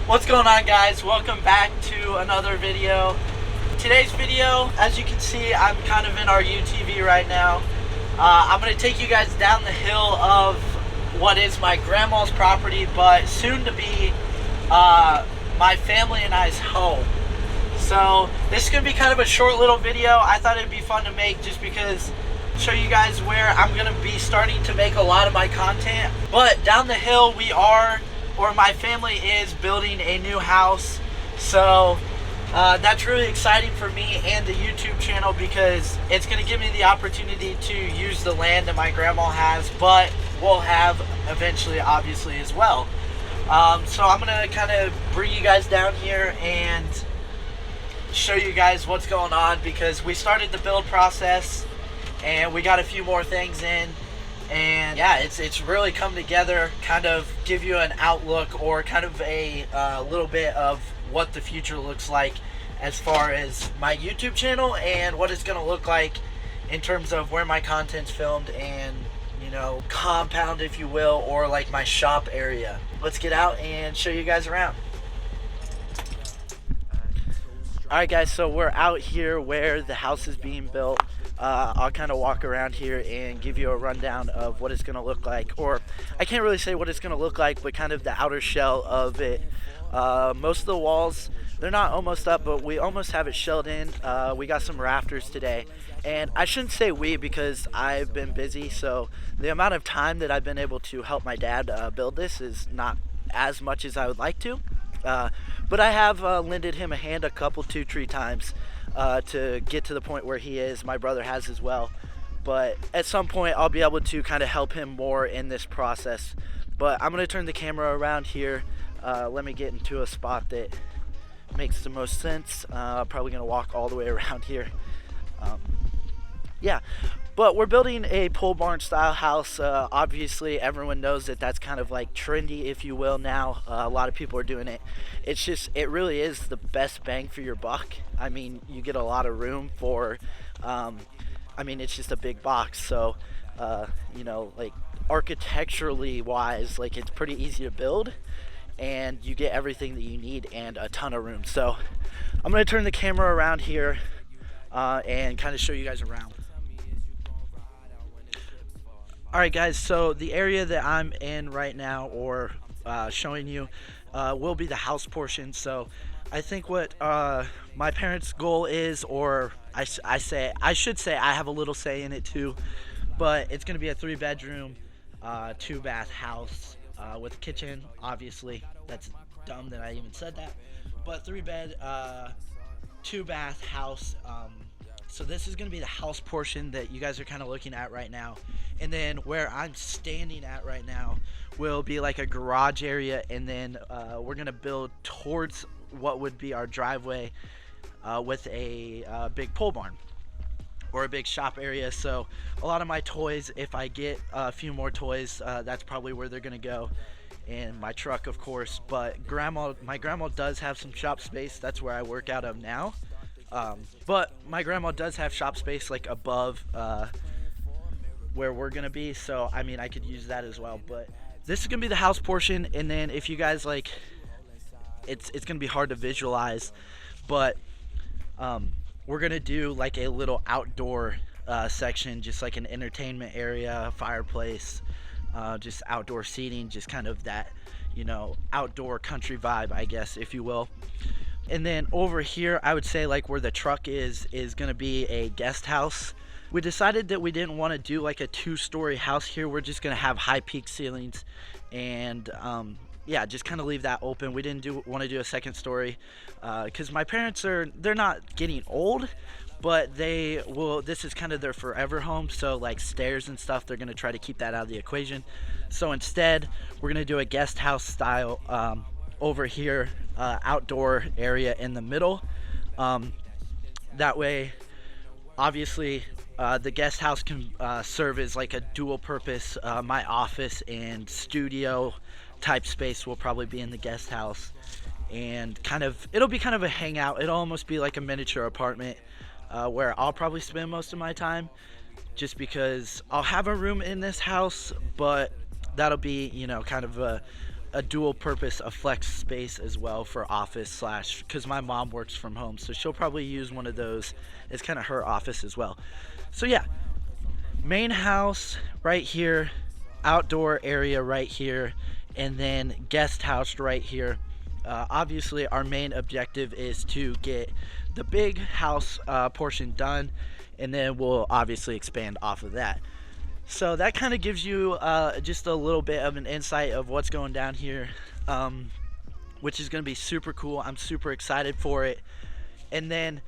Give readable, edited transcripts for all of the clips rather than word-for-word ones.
What's going on, guys? Welcome back to another video. Today's video, as you can see, I'm kind of in our UTV right now. I'm going to take you guys down the hill of what is my grandma's property, but soon to be my family and I's home. So this is going to be kind of a short little video. I thought it'd be fun to make just because show you guys where I'm going to be starting to make a lot of my content. But down the hill my family is building a new house, so that's really exciting for me and the YouTube channel because it's going to give me the opportunity to use the land that my grandma has, but will have eventually, obviously, as well. So I'm going to kind of bring you guys down here and show you guys what's going on because we started the build process and we got a few more things in. And yeah, it's really come together, kind of give you an outlook or kind of a little bit of what the future looks like as far as my YouTube channel and what it's going to look like in terms of where my content's filmed and, you know, compound, if you will, or like my shop area. Let's get out and show you guys around. Alright guys, so we're out here where the house is being built. I'll kind of walk around here and give you a rundown of what it's going to look like, or I can't really say what it's going to look like, but kind of the outer shell of it. Most of the walls, they're not almost up, but we almost have it shelled in. We got some rafters today, and I shouldn't say we because I've been busy, so the amount of time that I've been able to help my dad build this is not as much as I would like to. But I have lended him a hand a couple, 2-3 times to get to the point where he is. My brother has as well. But at some point I'll be able to kind of help him more in this process. But I'm going to turn the camera around here. Let me get into a spot that makes the most sense. Probably going to walk all the way around here. Yeah. But we're building a pole barn style house. Obviously everyone knows that that's kind of like trendy, if you will, now. A lot of people are doing it. It's just, it really is the best bang for your buck. I mean, you get a lot of room for, I mean, it's just a big box. So, you know, like architecturally wise, like it's pretty easy to build and you get everything that you need and a ton of room. So I'm going to turn the camera around here and kind of show you guys around. Alright guys, so the area that I'm in right now, or showing you, will be the house portion. So I think what my parents' goal is, or I should say I have a little say in it too, but it's going to be a 3-bedroom, 2-bath house with a kitchen, obviously. That's dumb that I even said that. But 3-bed, 2-bath house. So this is going to be the house portion that you guys are kind of looking at right now. And then where I'm standing at right now will be like a garage area. And then we're going to build towards what would be our driveway with a big pole barn or a big shop area. So a lot of my toys, if I get a few more toys, that's probably where they're going to go. And my truck, of course. But my grandma does have some shop space. That's where I work out of now. But my grandma does have shop space like above where we're gonna be, so I mean I could use that as well. But this is gonna be the house portion, and then if you guys like, it's gonna be hard to visualize, but we're gonna do like a little outdoor section, just like an entertainment area, fireplace, just outdoor seating, just kind of that, you know, outdoor country vibe, I guess, if you will. And then over here, I would say like where the truck is going to be a guest house. We decided that we didn't want to do like a 2-story house here. We're just going to have high peak ceilings and yeah, just kind of leave that open. We didn't want to do a 2nd story because my parents they're not getting old, but this is kind of their forever home. So like stairs and stuff, they're going to try to keep that out of the equation. So instead, we're going to do a guest house style over here, outdoor area in the middle. That way, obviously, the guest house can serve as like a dual purpose. My office and studio type space will probably be in the guest house, and it'll be kind of a hangout. It'll almost be like a miniature apartment where I'll probably spend most of my time, just because I'll have a room in this house, but that'll be, you know, kind of a dual purpose, a flex space as well for office slash, because my mom works from home, so she'll probably use one of those as kind of her office as well. So yeah, main house right here, outdoor area right here, and then guest house right here. Obviously our main objective is to get the big house portion done, and then we'll obviously expand off of that. So that kind of gives you just a little bit of an insight of what's going down here, which is going to be super cool. I'm super excited for it. And then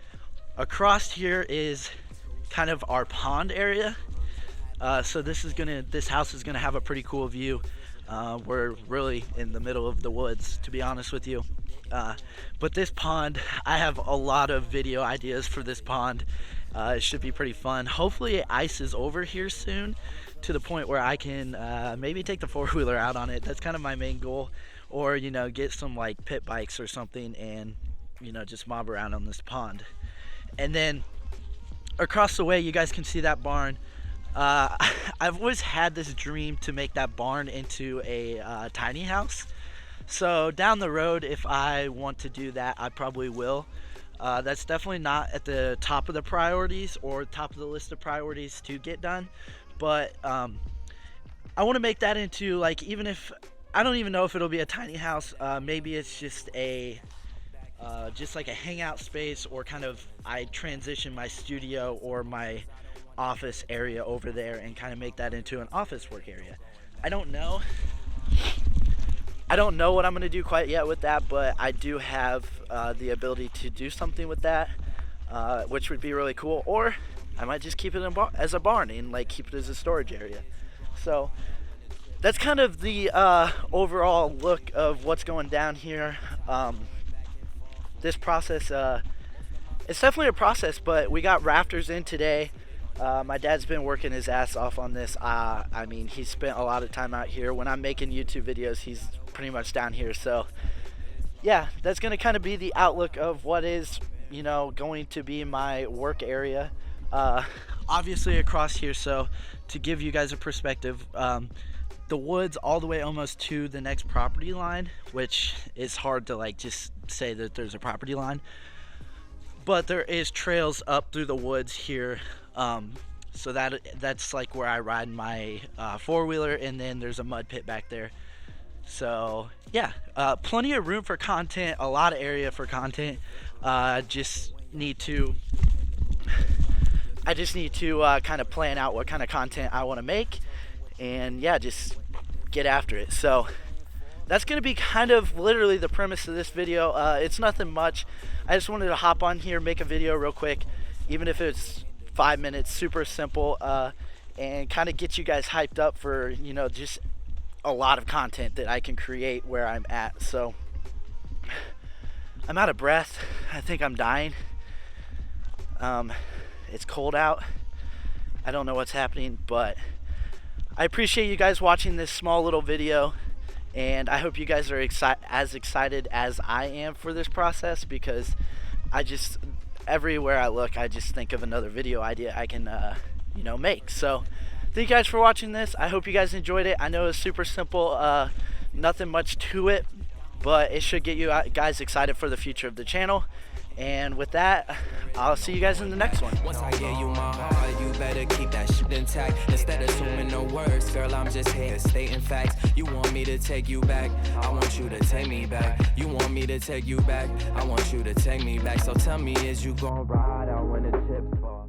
across here is kind of our pond area. So this house is gonna have a pretty cool view. We're really in the middle of the woods, to be honest with you. But this pond, I have a lot of video ideas for this pond. It should be pretty fun. Hopefully it ices over here soon to the point where I can maybe take the four-wheeler out on it. That's kind of my main goal. Or, you know, get some like pit bikes or something and, you know, just mob around on this pond. And then across the way, you guys can see that barn. I've always had this dream to make that barn into a tiny house. So down the road, if I want to do that, I probably will. That's definitely not at the top of the priorities or top of the list of priorities to get done. But I want to make that into, like, even if, I don't even know if it'll be a tiny house, maybe it's just like a hangout space, or kind of I transition my studio or my office area over there and kind of make that into an office work area. I don't know what I'm going to do quite yet with that, but I do have the ability to do something with that, which would be really cool. Or I might just keep it as a barn and like keep it as a storage area. So that's kind of the overall look of what's going down here. This process, it's definitely a process, but we got rafters in today. My dad's been working his ass off on this. I mean, he spent a lot of time out here. When I'm making YouTube videos, he's pretty much down here. So yeah, that's going to kind of be the outlook of what is, you know, going to be my work area. Obviously across here, so to give you guys a perspective, the woods all the way almost to the next property line, which is hard to like just say that there's a property line, but there is trails up through the woods here. So that's like where I ride my four-wheeler, and then there's a mud pit back there. So yeah, plenty of room for content, a lot of area for content. I just need to kind of plan out what kind of content I want to make, and yeah, just get after it. So that's going to be kind of literally the premise of this video. It's nothing much. I just wanted to hop on here, make a video real quick, even if it's 5 minutes, super simple, and kind of get you guys hyped up for, you know, just a lot of content that I can create where I'm at. So I'm out of breath. I think I'm dying. It's cold out. I don't know what's happening, but I appreciate you guys watching this small little video, and I hope you guys are as excited as I am for this process, because everywhere I look, I just think of another video idea I can, you know, make. So thank you guys for watching this. I hope you guys enjoyed it. I know it's super simple, nothing much to it, but it should get you guys excited for the future of the channel. And with that, I'll see you guys in the next one. Once I gave you my heart, you better keep that shit intact. Instead of assuming no words, girl, I'm just here stating facts. You want me to take you back, I want you to take me back. You want me to take you back, I want you to take me back. So tell me, is you gon' ride out when the chips fall?